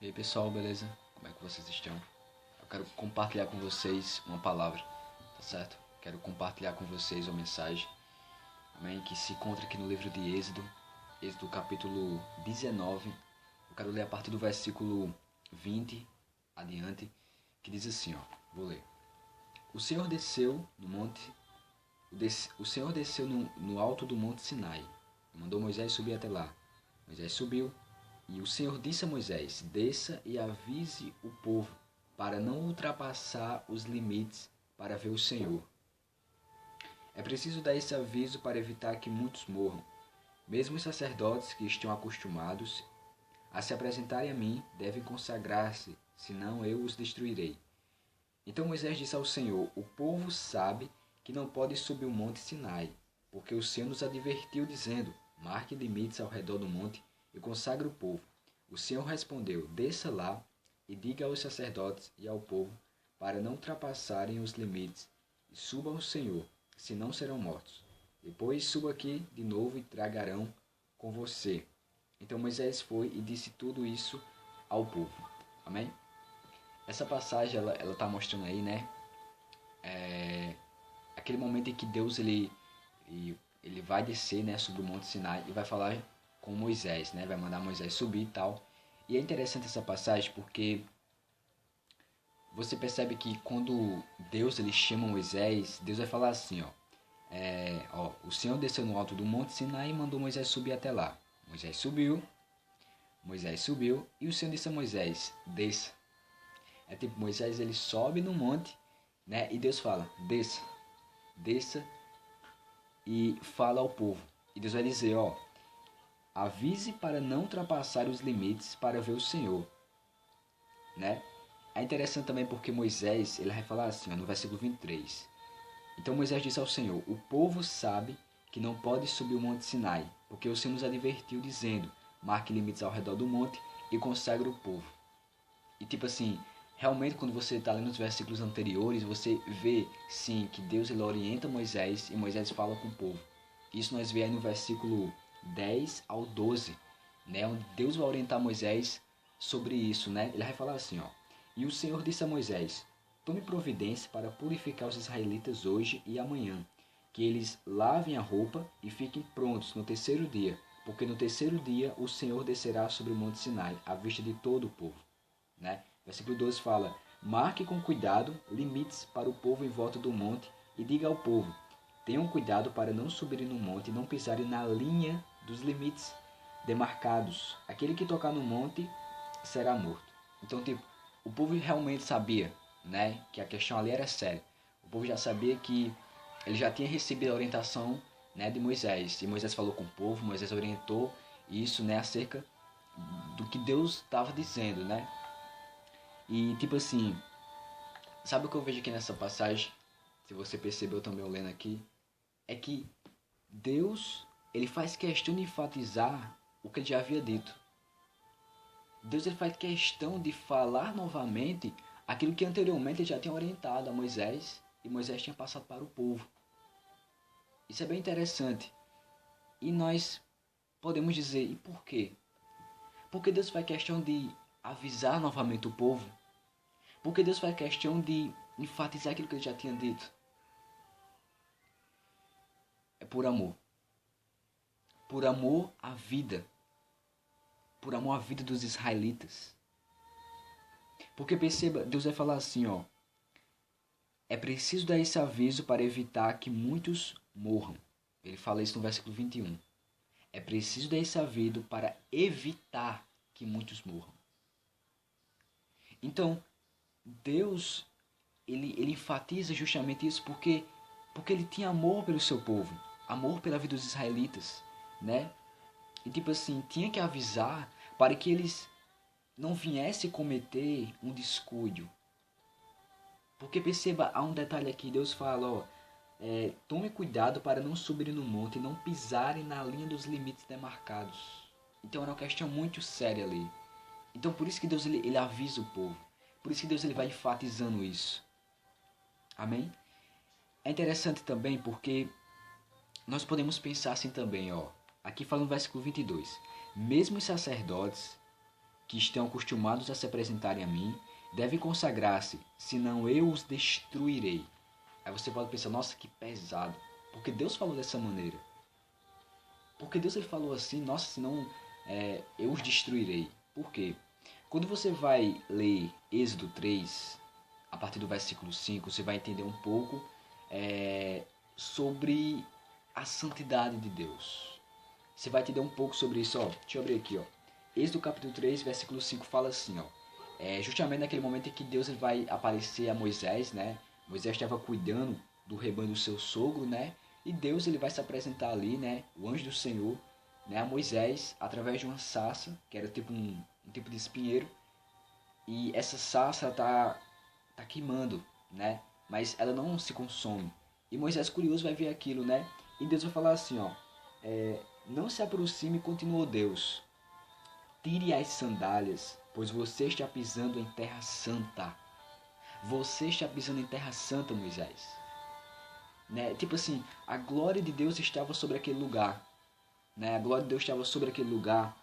E aí pessoal, beleza? Como é que vocês estão? Eu quero compartilhar com vocês uma palavra, tá certo? Quero compartilhar com vocês uma mensagem, amém? Que se encontra aqui no livro de Êxodo, Êxodo capítulo 19. Eu quero ler a partir do versículo 20 adiante, que diz assim, ó. Vou ler. O Senhor desceu no monte, o Senhor desceu no alto do monte Sinai e mandou Moisés subir até lá. Moisés subiu. E o Senhor disse a Moisés: desça e avise o povo, para não ultrapassar os limites para ver o Senhor. É preciso dar esse aviso para evitar que muitos morram. Mesmo os sacerdotes que estão acostumados a se apresentarem a mim devem consagrar-se, senão eu os destruirei. Então Moisés disse ao Senhor: o povo sabe que não pode subir o monte Sinai, porque o Senhor nos advertiu, dizendo: marque limites ao redor do monte e consagre o povo. O Senhor respondeu: desça lá e diga aos sacerdotes e ao povo para não ultrapassarem os limites, e suba ao Senhor, senão serão mortos. Depois suba aqui de novo e tragarão com você. Então Moisés foi e disse tudo isso ao povo. Amém? Essa passagem ela está mostrando aí, né? Aquele momento em que Deus ele vai descer, né, sobre o Monte Sinai e vai falar com Moisés, né? Vai mandar Moisés subir e tal. E é interessante essa passagem porque você percebe que quando Deus ele chama Moisés, Deus vai falar assim, o Senhor desceu no alto do Monte Sinai e mandou Moisés subir até lá. Moisés subiu e o Senhor disse a Moisés: desça. É tipo, Moisés ele sobe no monte, né? E Deus fala: desça e fala ao povo. E Deus vai dizer, avise para não ultrapassar os limites para ver o Senhor, né? É interessante também porque Moisés, ele vai falar assim, no versículo 23. Então Moisés disse ao Senhor: o povo sabe que não pode subir o monte Sinai, porque o Senhor nos advertiu, dizendo: marque limites ao redor do monte e consagre o povo. E tipo assim, realmente quando você está lendo os versículos anteriores, você vê sim que Deus ele orienta Moisés e Moisés fala com o povo. Isso nós vemos aí no versículo 10 ao 12, né, onde Deus vai orientar Moisés sobre isso, né? Ele vai falar assim, e o Senhor disse a Moisés: tome providência para purificar os israelitas hoje e amanhã, que eles lavem a roupa e fiquem prontos no terceiro dia, porque no terceiro dia o Senhor descerá sobre o monte Sinai, à vista de todo o povo, né? Versículo 12 fala: marque com cuidado limites para o povo em volta do monte e diga ao povo: tenham cuidado para não subirem no monte e não pisarem na linha dos limites demarcados. Aquele que tocar no monte será morto. Então, tipo, o povo realmente sabia, né, que a questão ali era séria. O povo já sabia que ele já tinha recebido a orientação, né, de Moisés. E Moisés falou com o povo, Moisés orientou isso, né, acerca do que Deus estava dizendo, né? E tipo assim, sabe o que eu vejo aqui nessa passagem? Se você percebeu também eu lendo aqui, é que Deus, ele faz questão de enfatizar o que ele já havia dito. Deus ele faz questão de falar novamente aquilo que anteriormente ele já tinha orientado a Moisés e Moisés tinha passado para o povo. Isso é bem interessante. E nós podemos dizer, e por quê? Porque Deus faz questão de avisar novamente o povo. Porque Deus faz questão de enfatizar aquilo que ele já tinha dito. É por amor. Por amor à vida. Por amor à vida dos israelitas. Porque perceba, Deus vai falar assim, é preciso dar esse aviso para evitar que muitos morram. Ele fala isso no versículo 21. É preciso dar esse aviso para evitar que muitos morram. Então, Deus, ele enfatiza justamente isso porque ele tinha amor pelo seu povo, amor pela vida dos israelitas, né? E tipo assim, tinha que avisar para que eles não viessem cometer um descuido. Porque perceba, há um detalhe aqui, Deus fala, tome cuidado para não subirem no monte e não pisarem na linha dos limites demarcados. Então era uma questão muito séria ali. Então por isso que Deus ele avisa o povo. Por isso que Deus ele vai enfatizando isso. Amém? É interessante também porque nós podemos pensar assim também, aqui fala no versículo 22. Mesmo os sacerdotes que estão acostumados a se apresentarem a mim, devem consagrar-se, senão eu os destruirei. Aí você pode pensar, nossa, que pesado. Porque Deus falou dessa maneira. Porque Deus ele falou assim, nossa, senão eu os destruirei. Por quê? Quando você vai ler Êxodo 3, a partir do versículo 5, você vai entender um pouco sobre a santidade de Deus. Você vai entender um pouco sobre isso. Ó, deixa eu abrir aqui. Ó. Êxodo capítulo 3, versículo 5 fala assim. Ó, justamente naquele momento em que Deus ele vai aparecer a Moisés, né? Moisés estava cuidando do rebanho do seu sogro, né? E Deus ele vai se apresentar ali, né? O anjo do Senhor, né? A Moisés através de uma sarça, que era tipo um tipo de espinheiro. E essa sarça tá queimando, né? Mas ela não se consome. E Moisés curioso vai ver aquilo, né? E Deus vai falar assim, ó. Não se aproxime, continuou Deus. Tire as sandálias, pois você está pisando em terra santa. Você está pisando em terra santa, Moisés. Né? Tipo assim, a glória de Deus estava sobre aquele lugar. Né? A glória de Deus estava sobre aquele lugar.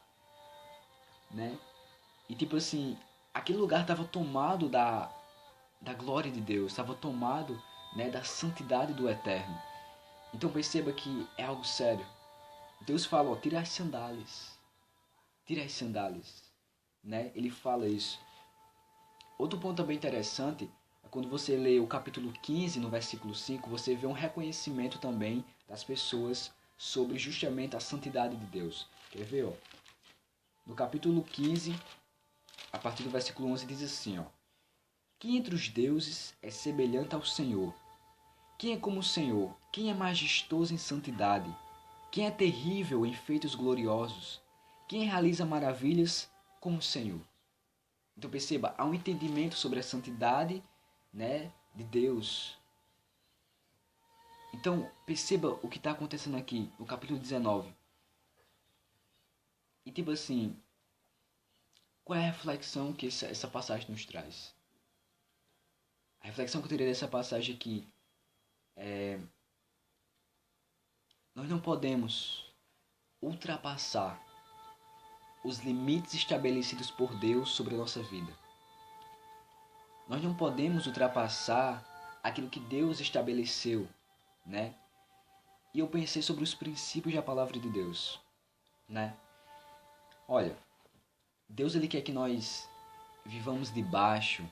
Né? E tipo assim, aquele lugar estava tomado da glória de Deus. Estava tomado, né, da santidade do Eterno. Então perceba que é algo sério. Deus fala, ó, tira as sandálias. Tira as sandálias. Né? Ele fala isso. Outro ponto também interessante é quando você lê o capítulo 15, no versículo 5, você vê um reconhecimento também das pessoas sobre justamente a santidade de Deus. Quer ver? Ó? No capítulo 15, a partir do versículo 11, diz assim, ó, que entre os deuses é semelhante ao Senhor? Quem é como o Senhor? Quem é majestoso em santidade? Quem é terrível em feitos gloriosos? Quem realiza maravilhas como o Senhor? Então perceba, há um entendimento sobre a santidade, né, de Deus. Então perceba o que está acontecendo aqui no capítulo 19. E tipo assim, qual é a reflexão que essa passagem nos traz? A reflexão que eu teria dessa passagem aqui é: nós não podemos ultrapassar os limites estabelecidos por Deus sobre a nossa vida. Nós não podemos ultrapassar aquilo que Deus estabeleceu, né? E eu pensei sobre os princípios da palavra de Deus, né? Olha, Deus ele quer que nós vivamos debaixo,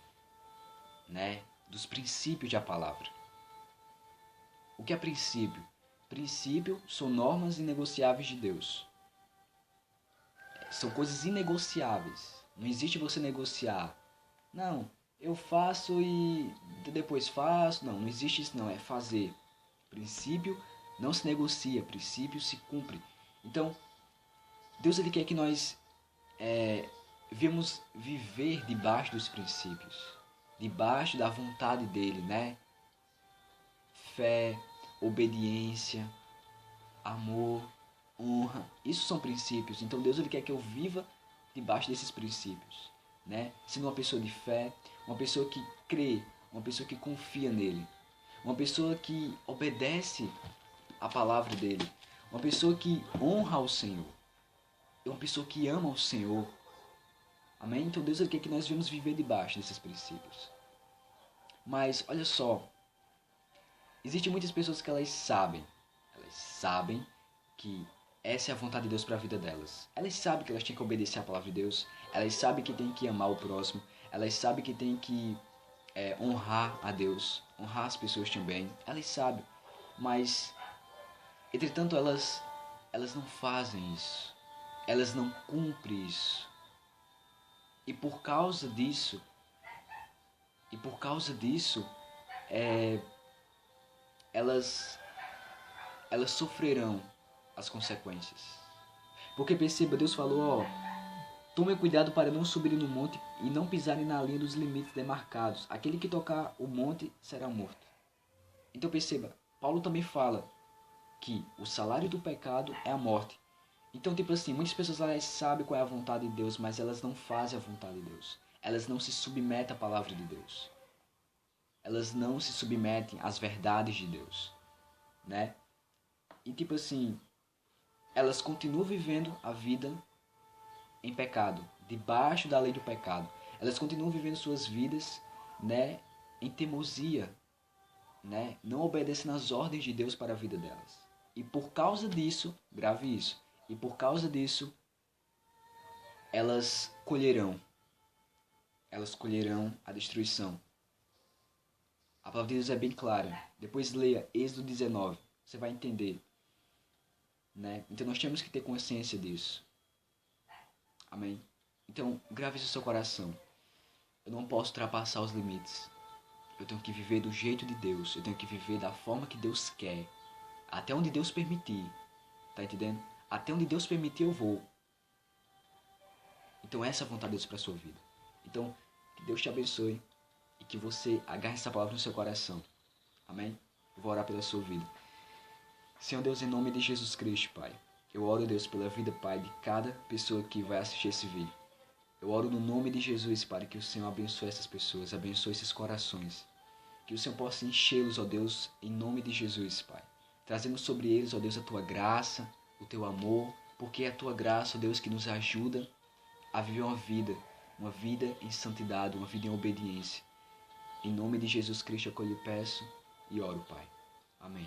né, dos princípios da palavra. O que é princípio? Princípio são normas inegociáveis de Deus. São coisas inegociáveis. Não existe você negociar. Não, eu faço e depois faço. Não, não existe isso não, é fazer. Princípio não se negocia, princípio se cumpre. Então, Deus ele quer que nós vemos viver debaixo dos princípios, debaixo da vontade dele, né? Fé, obediência, amor, honra, isso são princípios. Então Deus ele quer que eu viva debaixo desses princípios, né? Sendo uma pessoa de fé, uma pessoa que crê, uma pessoa que confia nele, uma pessoa que obedece a palavra dele, uma pessoa que honra ao Senhor, uma pessoa que ama ao Senhor. Amém? Então Deus ele quer que nós vamos viver debaixo desses princípios. Mas olha só, existem muitas pessoas que elas sabem que essa é a vontade de Deus para a vida delas. Elas sabem que elas têm que obedecer a palavra de Deus, elas sabem que têm que amar o próximo, elas sabem que têm que honrar a Deus, honrar as pessoas também, elas sabem, mas entretanto elas não fazem isso, elas não cumprem isso. E por causa disso, elas sofrerão as consequências. Porque perceba, Deus falou, ó, tome cuidado para não subirem no monte e não pisarem na linha dos limites demarcados. Aquele que tocar o monte será morto. Então perceba, Paulo também fala que o salário do pecado é a morte. Então, tipo assim, muitas pessoas elas sabem qual é a vontade de Deus, mas elas não fazem a vontade de Deus. Elas não se submetem à palavra de Deus. Elas não se submetem às verdades de Deus, né? E tipo assim, elas continuam vivendo a vida em pecado, debaixo da lei do pecado. Elas continuam vivendo suas vidas, né, em teimosia, né, não obedecendo às ordens de Deus para a vida delas. E por causa disso, grave isso, e por causa disso, elas colherão a destruição. A palavra de Deus é bem clara. Depois leia Êxodo 19, você vai entender, né? Então nós temos que ter consciência disso. Amém? Então, grave isso no seu coração. Eu não posso ultrapassar os limites. Eu tenho que viver do jeito de Deus. Eu tenho que viver da forma que Deus quer. Até onde Deus permitir. Tá entendendo? Até onde Deus permitir eu vou. Então essa é a vontade de Deus para a sua vida. Então, que Deus te abençoe e que você agarre essa palavra no seu coração. Amém? Eu vou orar pela sua vida. Senhor Deus, em nome de Jesus Cristo, Pai. Eu oro, Deus, pela vida, Pai, de cada pessoa que vai assistir esse vídeo. Eu oro no nome de Jesus, Pai, que o Senhor abençoe essas pessoas, abençoe esses corações. Que o Senhor possa enchê-los, ó Deus, em nome de Jesus, Pai. Trazendo sobre eles, ó Deus, a Tua graça, o Teu amor, porque é a Tua graça, ó Deus, que nos ajuda a viver uma vida em santidade, uma vida em obediência. Em nome de Jesus Cristo, eu lhe peço e oro, Pai. Amém.